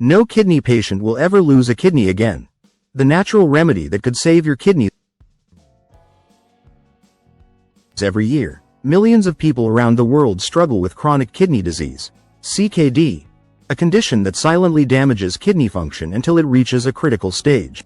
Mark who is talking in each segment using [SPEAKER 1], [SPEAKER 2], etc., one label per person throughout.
[SPEAKER 1] No kidney patient will ever lose a kidney again. The natural remedy that could save your kidneys every year. Millions of people around the world struggle with chronic kidney disease, CKD, a condition that silently damages kidney function until it reaches a critical stage.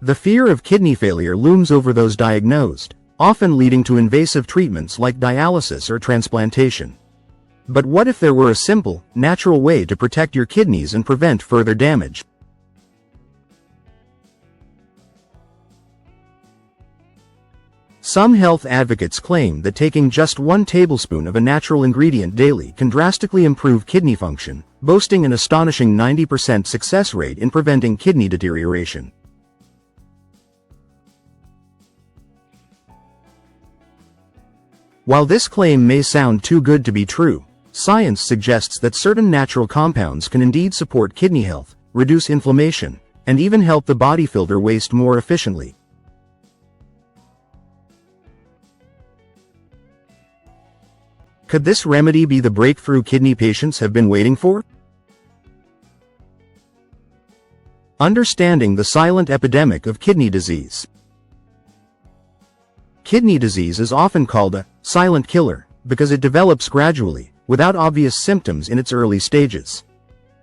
[SPEAKER 1] The fear of kidney failure looms over those diagnosed, often leading to invasive treatments like dialysis or transplantation. But what if there were a simple, natural way to protect your kidneys and prevent further damage? Some health advocates claim that taking just 1 tablespoon of a natural ingredient daily can drastically improve kidney function, boasting an astonishing 90% success rate in preventing kidney deterioration. While this claim may sound too good to be true, science suggests that certain natural compounds can indeed support kidney health, reduce inflammation, and even help the body filter waste more efficiently. Could this remedy be the breakthrough kidney patients have been waiting for? Understanding the silent epidemic of kidney disease. Kidney disease is often called a silent killer because it develops gradually, without obvious symptoms in its early stages.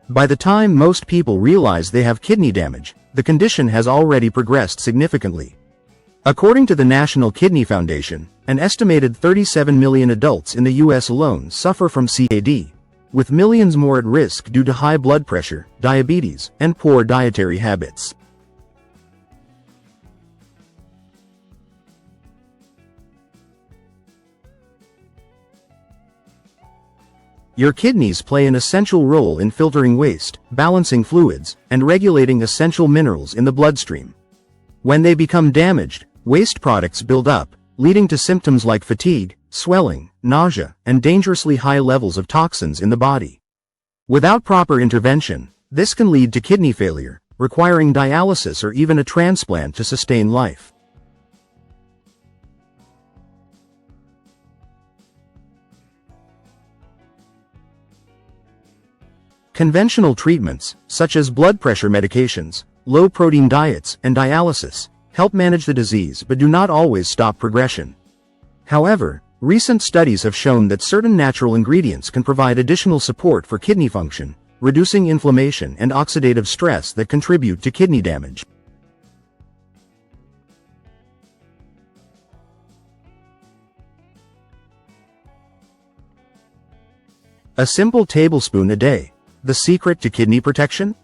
[SPEAKER 1] By the time most people realize they have kidney damage, the condition has already progressed significantly. According to the National Kidney Foundation, an estimated 37 million adults in the U.S. alone suffer from CKD, with millions more at risk due to high blood pressure, diabetes, and poor dietary habits. Your kidneys play an essential role in filtering waste, balancing fluids, and regulating essential minerals in the bloodstream. When they become damaged, waste products build up, leading to symptoms like fatigue, swelling, nausea, and dangerously high levels of toxins in the body. Without proper intervention, this can lead to kidney failure, requiring dialysis or even a transplant to sustain life. Conventional treatments, such as blood pressure medications, low-protein diets, and dialysis, help manage the disease but do not always stop progression. However, recent studies have shown that certain natural ingredients can provide additional support for kidney function, reducing inflammation and oxidative stress that contribute to kidney damage. A simple tablespoon a day. The secret to kidney protection?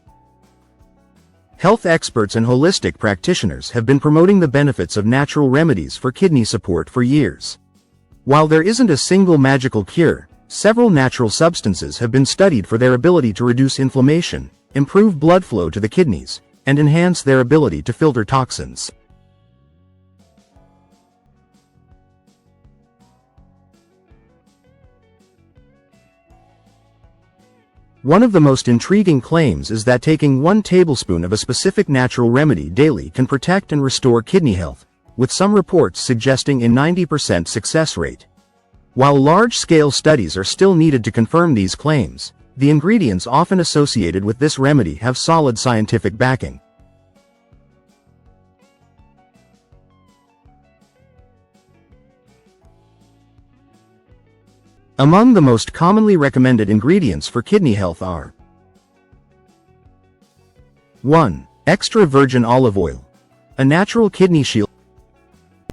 [SPEAKER 1] Health experts and holistic practitioners have been promoting the benefits of natural remedies for kidney support for years. While there isn't a single magical cure, several natural substances have been studied for their ability to reduce inflammation, improve blood flow to the kidneys, and enhance their ability to filter toxins. One of the most intriguing claims is that taking 1 tablespoon of a specific natural remedy daily can protect and restore kidney health, with some reports suggesting a 90% success rate. While large-scale studies are still needed to confirm these claims, the ingredients often associated with this remedy have solid scientific backing. Among the most commonly recommended ingredients for kidney health are 1. Extra virgin olive oil. A natural kidney shield.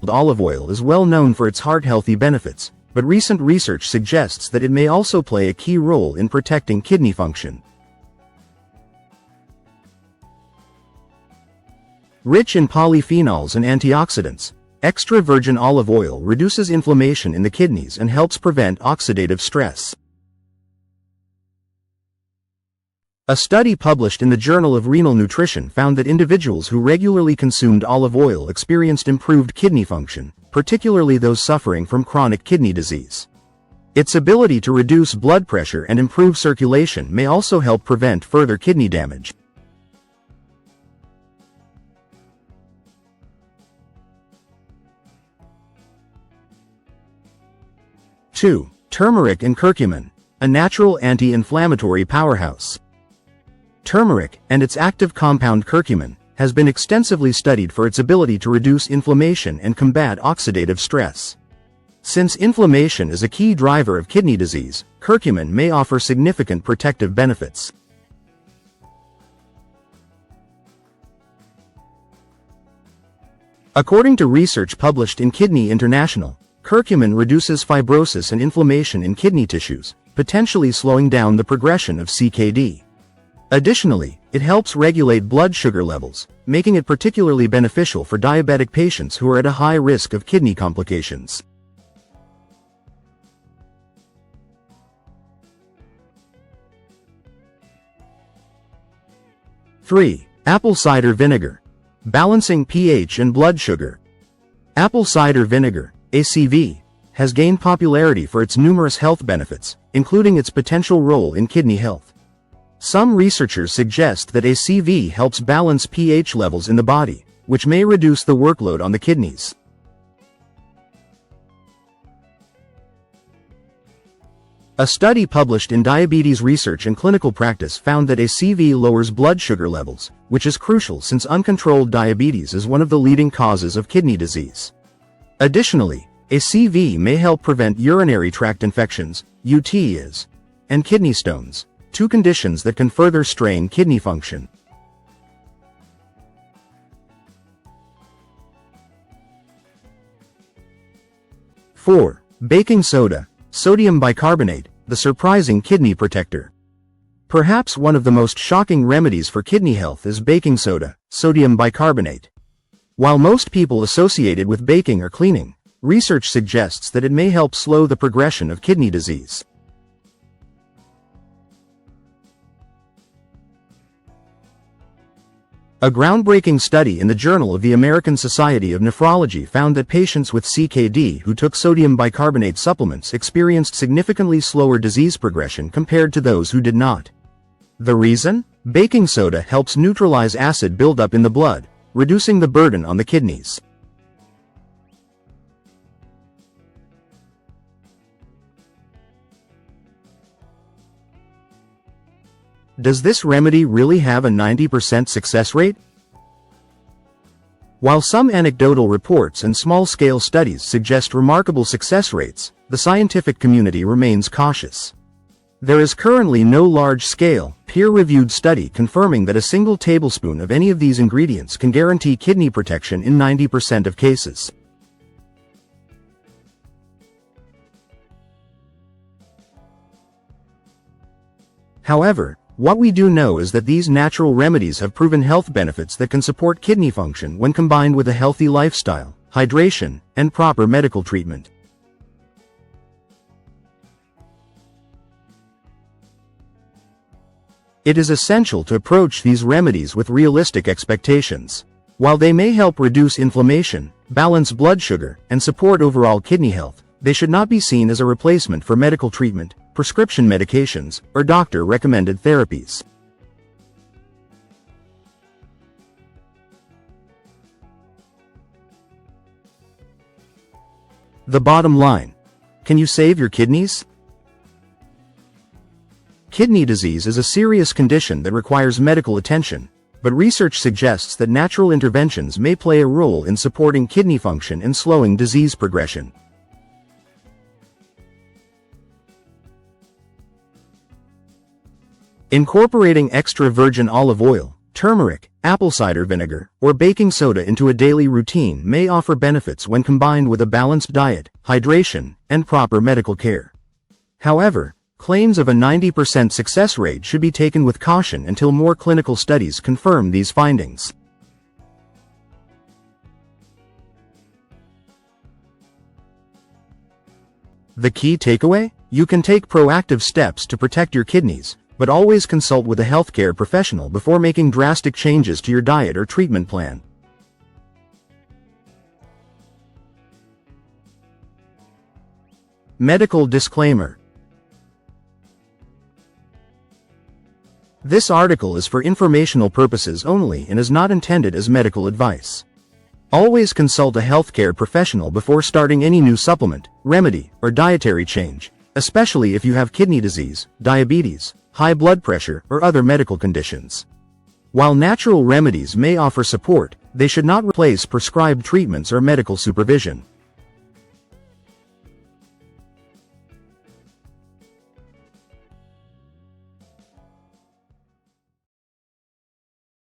[SPEAKER 1] Olive oil is well known for its heart-healthy benefits, but recent research suggests that it may also play a key role in protecting kidney function. Rich in polyphenols and antioxidants, extra virgin olive oil reduces inflammation in the kidneys and helps prevent oxidative stress. A study published in the Journal of Renal Nutrition found that individuals who regularly consumed olive oil experienced improved kidney function, particularly those suffering from chronic kidney disease. Its ability to reduce blood pressure and improve circulation may also help prevent further kidney damage. Two, Turmeric and curcumin, a natural anti-inflammatory powerhouse. Turmeric, and its active compound curcumin, has been extensively studied for its ability to reduce inflammation and combat oxidative stress. Since inflammation is a key driver of kidney disease, curcumin may offer significant protective benefits. According to research published in Kidney International, curcumin reduces fibrosis and inflammation in kidney tissues, potentially slowing down the progression of CKD. Additionally, it helps regulate blood sugar levels, making it particularly beneficial for diabetic patients who are at a high risk of kidney complications. (3) Apple cider vinegar. Balancing pH and blood sugar. Apple cider vinegar, ACV, has gained popularity for its numerous health benefits, including its potential role in kidney health. Some researchers suggest that ACV helps balance pH levels in the body, which may reduce the workload on the kidneys. A study published in Diabetes Research and Clinical Practice found that ACV lowers blood sugar levels, which is crucial since uncontrolled diabetes is one of the leading causes of kidney disease. Additionally, ACV may help prevent urinary tract infections, UTIs, and kidney stones, two conditions that can further strain kidney function. (4) Baking soda, sodium bicarbonate, the surprising kidney protector. Perhaps one of the most shocking remedies for kidney health is baking soda, sodium bicarbonate. While most people associate it with baking or cleaning, research suggests that it may help slow the progression of kidney disease. A groundbreaking study in the Journal of the American Society of Nephrology found that patients with CKD who took sodium bicarbonate supplements experienced significantly slower disease progression compared to those who did not. The reason? Baking soda helps neutralize acid buildup in the blood, reducing the burden on the kidneys. Does this remedy really have a 90% success rate? While some anecdotal reports and small-scale studies suggest remarkable success rates, the scientific community remains cautious. There is currently no large-scale, peer-reviewed study confirming that a single tablespoon of any of these ingredients can guarantee kidney protection in 90% of cases. However, what we do know is that these natural remedies have proven health benefits that can support kidney function when combined with a healthy lifestyle, hydration, and proper medical treatment. It is essential to approach these remedies with realistic expectations. While they may help reduce inflammation, balance blood sugar, and support overall kidney health, they should not be seen as a replacement for medical treatment, prescription medications, or doctor-recommended therapies. The bottom line: can you save your kidneys? Kidney disease is a serious condition that requires medical attention, but research suggests that natural interventions may play a role in supporting kidney function and slowing disease progression. Incorporating extra virgin olive oil, turmeric, apple cider vinegar, or baking soda into a daily routine may offer benefits when combined with a balanced diet, hydration, and proper medical care. However, claims of a 90% success rate should be taken with caution until more clinical studies confirm these findings. The key takeaway? You can take proactive steps to protect your kidneys, but always consult with a healthcare professional before making drastic changes to your diet or treatment plan. Medical disclaimer. This article is for informational purposes only and is not intended as medical advice. Always consult a healthcare professional before starting any new supplement, remedy, or dietary change, especially if you have kidney disease, diabetes, high blood pressure, or other medical conditions. While natural remedies may offer support, they should not replace prescribed treatments or medical supervision.